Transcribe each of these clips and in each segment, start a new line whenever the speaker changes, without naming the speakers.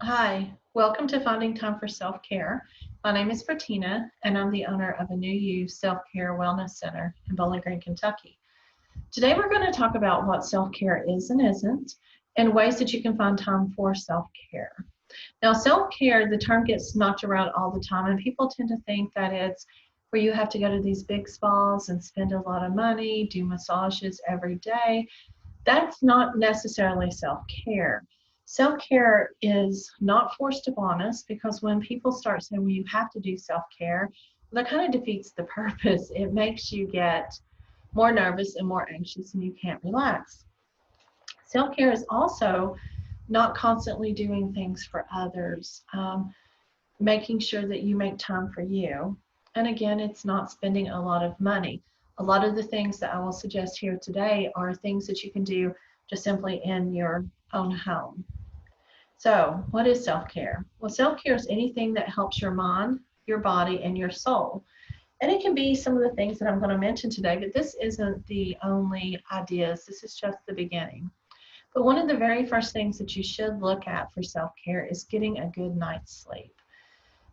Hi, welcome to Finding Time for Self-Care. My name is Bertina, and I'm the owner of a New You Self-Care Wellness Center in Bowling Green, Kentucky. Today, we're going to talk about what self-care is and isn't, and ways that you can find time for self-care. Now, self-care, the term gets knocked around all the time, and people tend to think that it's where you have to go to these big spas and spend a lot of money, do massages every day. That's not necessarily self-care. Self-care is not forced upon us because when people start saying, well, you have to do self-care, that kind of defeats the purpose. It makes you get more nervous and more anxious and you can't relax. Self-care is also not constantly doing things for others, making sure that you make time for you. And again, it's not spending a lot of money. A lot of the things that I will suggest here today are things that you can do just simply in your own home. So, what is self-care? Well, self-care is anything that helps your mind, your body, and your soul. And it can be some of the things that I'm going to mention today, but this isn't the only ideas. This is just the beginning. But one of the very first things that you should look at for self-care is getting a good night's sleep.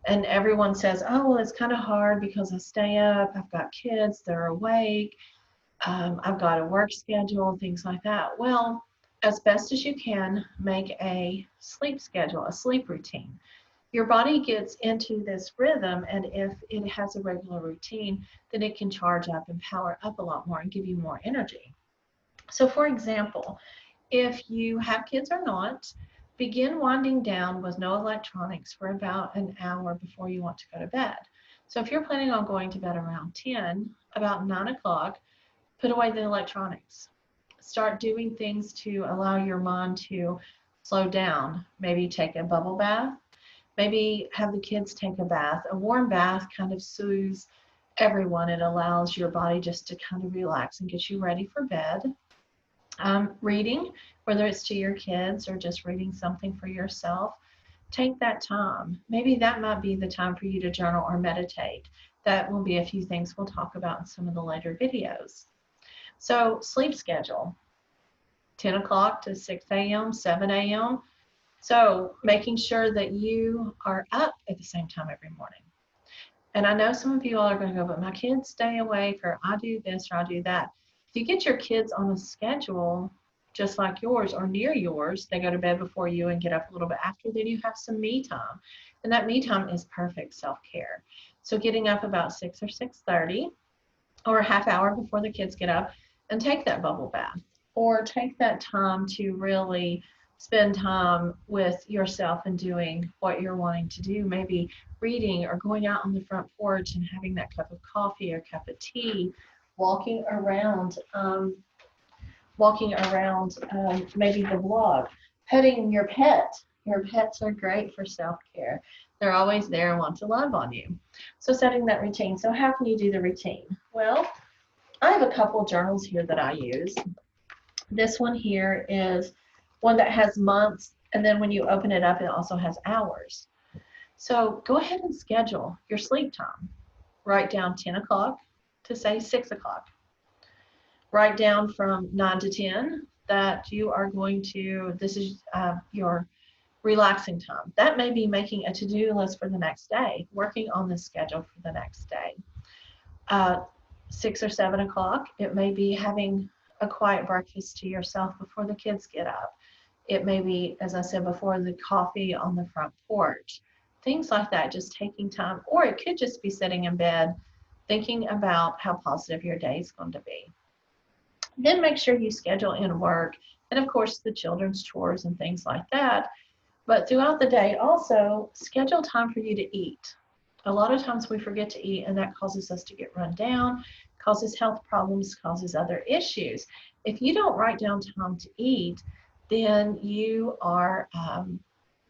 And everyone says, oh, well, it's kind of hard because I stay up, I've got kids, they're awake, I've got a work schedule, things like that. Well, as best as you can, make a sleep schedule, a sleep routine. Your body gets into this rhythm, and if it has a regular routine, then it can charge up and power up a lot more and give you more energy. So, for example, if you have kids or not, begin winding down with no electronics for about an hour before you want to go to bed. So if you're planning on going to bed around 10, about 9 o'clock, put away the electronics. Start doing things to allow your mind to slow down. Maybe take a bubble bath. Maybe have the kids take a bath. A warm bath kind of soothes everyone. It allows your body just to kind of relax and get you ready for bed. Reading, whether it's to your kids or just reading something for yourself, take that time. Maybe that might be the time for you to journal or meditate. That will be a few things we'll talk about in some of the later videos. So, sleep schedule 10 o'clock to 6 a.m., 7 a.m. So, making sure that you are up at the same time every morning. And I know some of you all are going to go, but my kids stay awake, or I do this or I do that. If you get your kids on a schedule just like yours or near yours, they go to bed before you and get up a little bit after, then you have some me time. And that me time is perfect self-care. So getting up about 6 or 6:30 or a half hour before the kids get up and take that bubble bath, or take that time to really spend time with yourself and doing what you're wanting to do, maybe reading or going out on the front porch and having that cup of coffee or cup of tea, walking around, maybe the block, petting your pet. Your pets are great for self-care. They're always there and want to love on you. So setting that routine. So how can you do the routine? Well, I have a couple of journals here that I use. This one here is one that has months, and then when you open it up, it also has hours. So go ahead and schedule your sleep time. Write down 10 o'clock to say 6 o'clock. Write down from 9 to 10 that you are going to, this is your relaxing time. That may be making a to-do list for the next day, working on the schedule for the next day. 6 or 7 o'clock, it may be having a quiet breakfast to yourself before the kids get up. It may be, as I said before, the coffee on the front porch. Things like that, just taking time. Or it could just be sitting in bed thinking about how positive your day is going to be. Then make sure you schedule in work and, of course, the children's chores and things like that. But throughout the day, also schedule time for you to eat. A lot of times we forget to eat, and that causes us to get run down, causes health problems, causes other issues. If you don't write down time to eat, then you are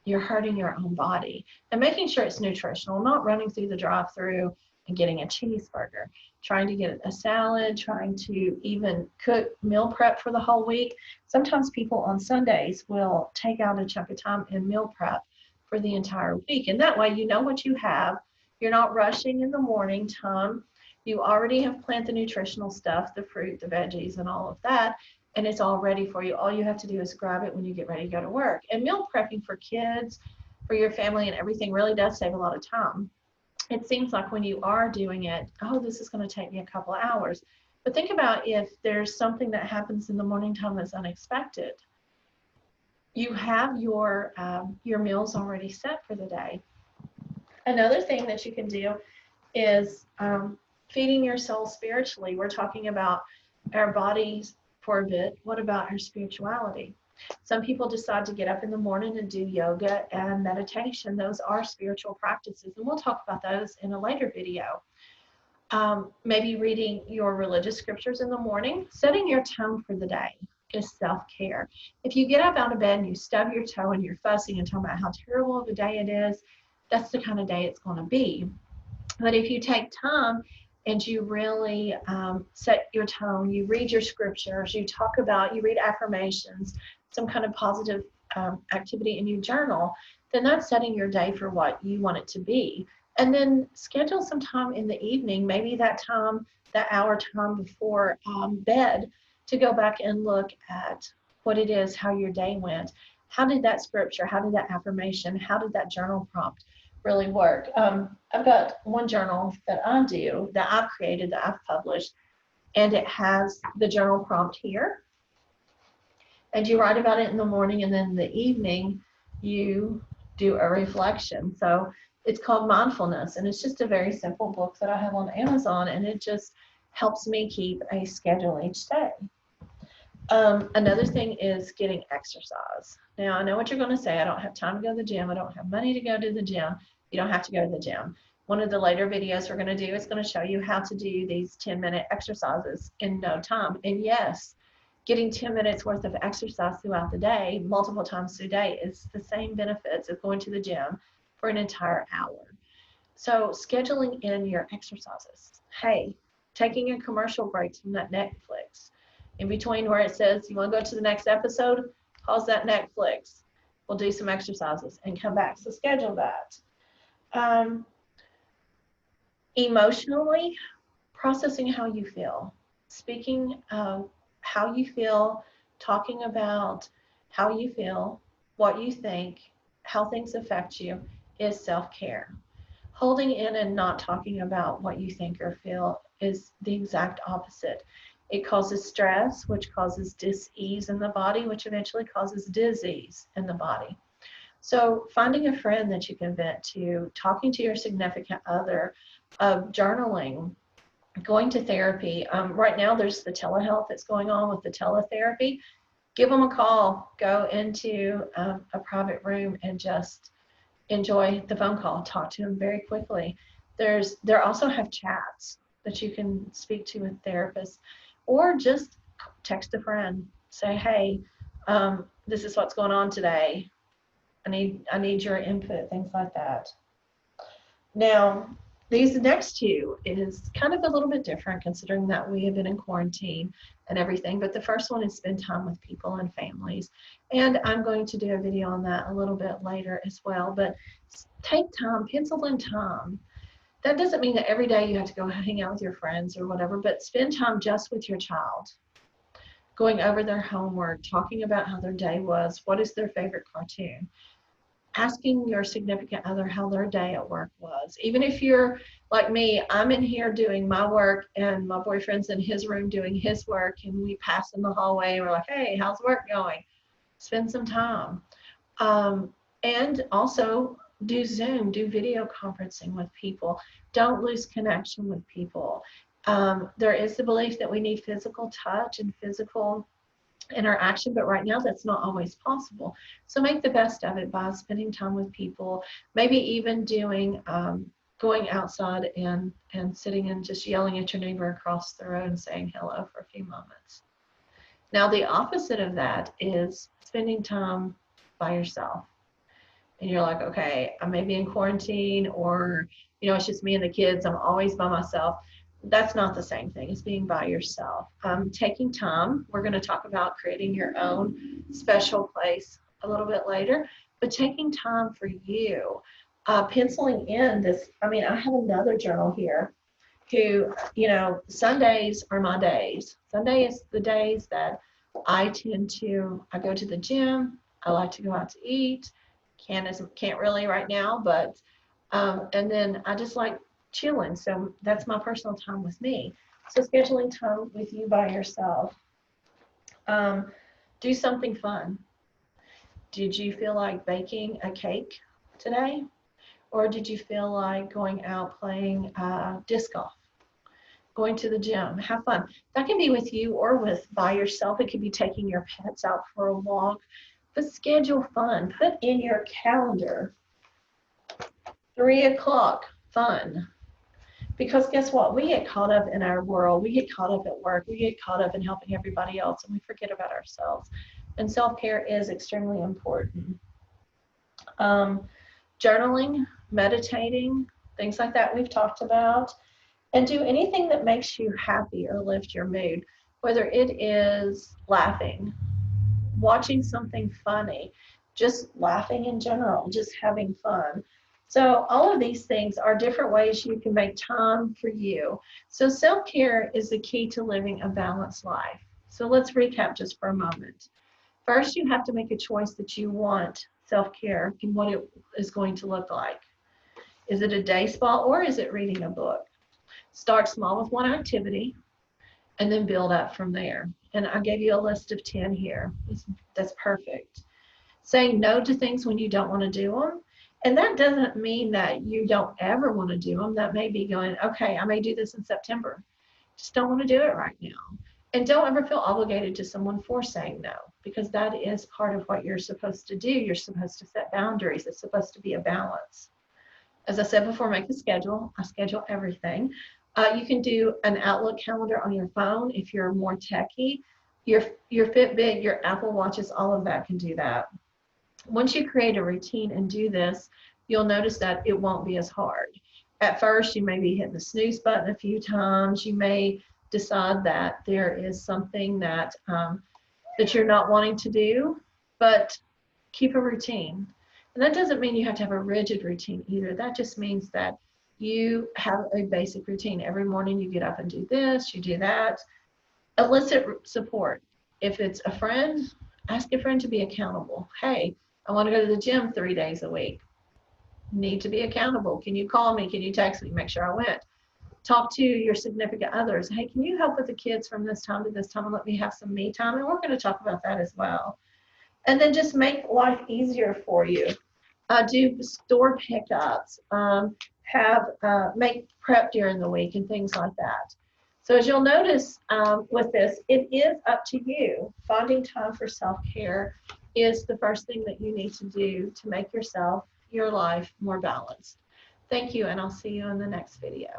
you're hurting your own body. And making sure it's nutritional, not running through the drive-through and getting a cheeseburger, trying to get a salad, trying to even cook, meal prep for the whole week. Sometimes people on Sundays will take out a chunk of time and meal prep for the entire week. And that way you know what you have. You're not rushing in the morning time. You already have planned the nutritional stuff, the fruit, the veggies, and all of that, and it's all ready for you. All you have to do is grab it when you get ready to go to work. And meal prepping for kids for your family and everything really does save a lot of time. It seems like when you are doing it, oh, this is going to take me a couple of hours. But think about if there's something that happens in the morning time that's unexpected. You have your meals already set for the day. Another thing that you can do is feeding your soul spiritually. We're talking about our bodies for a bit. What about our spirituality? Some people decide to get up in the morning and do yoga and meditation. Those are spiritual practices, and we'll talk about those in a later video. Maybe reading your religious scriptures in the morning, setting your tone for the day is self-care. If you get up out of bed and you stub your toe and you're fussing and talking about how terrible of a day it is, that's the kind of day it's going to be. But if you take time and you really set your tone, you read your scriptures, you read affirmations, some kind of positive activity in your journal, then that's setting your day for what you want it to be. And then schedule some time in the evening, maybe that hour time before bed, to go back and look at what it is, how your day went. How did that scripture, how did that affirmation, how did that journal prompt really work? I've got one journal that I do, that I've created, that I've published, and it has the journal prompt here. And you write about it in the morning, and then in the evening, you do a reflection. So it's called Mindfulness, and it's just a very simple book that I have on Amazon, and it just helps me keep a schedule each day. Another thing is getting exercise. Now, I know what you're going to say. I don't have time to go to the gym. I don't have money to go to the gym. You don't have to go to the gym. One of the later videos we're going to do is going to show you how to do these 10-minute exercises in no time. And yes, getting 10 minutes worth of exercise throughout the day, multiple times through the day, is the same benefits as going to the gym for an entire hour. So scheduling in your exercises. Hey, taking a commercial break from that Netflix. In between where it says you want to go to the next episode, pause that Netflix. We'll do some exercises and come back. So schedule that. Emotionally, processing how you feel. Speaking of how you feel, talking about how you feel, what you think, how things affect you is self-care. Holding in and not talking about what you think or feel is the exact opposite. It causes stress, which causes dis-ease in the body, which eventually causes disease in the body. So finding a friend that you can vent to, talking to your significant other, journaling, going to therapy. Right now there's the telehealth that's going on with the teletherapy. Give them a call. Go into a private room and just enjoy the phone call. Talk to them very quickly. There also have chats that you can speak to with therapists, or just text a friend. Say, hey, this is what's going on today. I need your input, things like that. Now, these next two is kind of a little bit different, considering that we have been in quarantine and everything. But the first one is spend time with people and families. And I'm going to do a video on that a little bit later as well. But take time, pencil in time. That doesn't mean that every day you have to go hang out with your friends or whatever, but spend time just with your child. Going over their homework, talking about how their day was, what is their favorite cartoon. Asking your significant other how their day at work was. Even if you're like me, I'm in here doing my work and my boyfriend's in his room doing his work, and we pass in the hallway and we're like, hey, how's work going? Spend some time. And also do Zoom, do video conferencing with people. Don't lose connection with people. There is the belief that we need physical touch and physical interaction, but right now that's not always possible. So make the best of it by spending time with people, maybe even doing going outside and sitting and just yelling at your neighbor across the road and saying hello for a few moments. Now the opposite of that is spending time by yourself. And you're like, okay, I may be in quarantine, or it's just me and the kids, I'm always by myself. That's not the same thing as being by yourself. Taking time, we're going to talk about creating your own special place a little bit later, but taking time for you, penciling in this. I have another journal here who, Sundays are my days. Sunday is the days that I go to the gym. I like to go out to eat, can't really right now, but and then I just like chilling. So that's my personal time with me. So scheduling time with you by yourself. Um, do something fun. Did you feel like baking a cake today? Or did you feel like going out playing disc golf, going to the gym? Have fun. That can be with you or with by yourself. It could be taking your pets out for a walk. But schedule fun. Put in your calendar 3 o'clock fun. Because guess what? We get caught up in our world. We get caught up at work. We get caught up in helping everybody else, and we forget about ourselves. And self-care is extremely important. Um, Journaling, meditating, things like that we've talked about, and do anything that makes you happy or lift your mood, whether it is laughing, watching something funny, just laughing in general, just having fun. So all of these things are different ways you can make time for you. So self-care is the key to living a balanced life. So let's recap just for a moment. First, you have to make a choice that you want self-care and what it is going to look like. Is it a day spa or is it reading a book? Start small with one activity and then build up from there. And I gave you a list of 10 here. That's perfect. Saying no to things when you don't want to do them. And that doesn't mean that you don't ever want to do them. That may be going, okay, I may do this in September. Just don't want to do it right now. And don't ever feel obligated to someone for saying no, because that is part of what you're supposed to do. You're supposed to set boundaries. It's supposed to be a balance. As I said before, make a schedule. I schedule everything. You can do an Outlook calendar on your phone if you're more techie. Your Fitbit, your Apple Watches, all of that can do that. Once you create a routine and do this, you'll notice that it won't be as hard. At first, you may be hitting the snooze button a few times. You may decide that there is something that that you're not wanting to do, but keep a routine. And that doesn't mean you have to have a rigid routine either. That just means that you have a basic routine. Every morning you get up and do this, you do that. Elicit support. If it's a friend, ask a friend to be accountable. Hey, I want to go to the gym 3 days a week. Need to be accountable. Can you call me? Can you text me? Make sure I went. Talk to your significant others. Hey, can you help with the kids from this time to this time and let me have some me time? And we're going to talk about that as well. And then just make life easier for you. Do store pickups, make prep during the week and things like that. So as you'll notice with this, it is up to you. Finding time for self-care is the first thing that you need to do to make your life more balanced. Thank you, and I'll see you in the next video.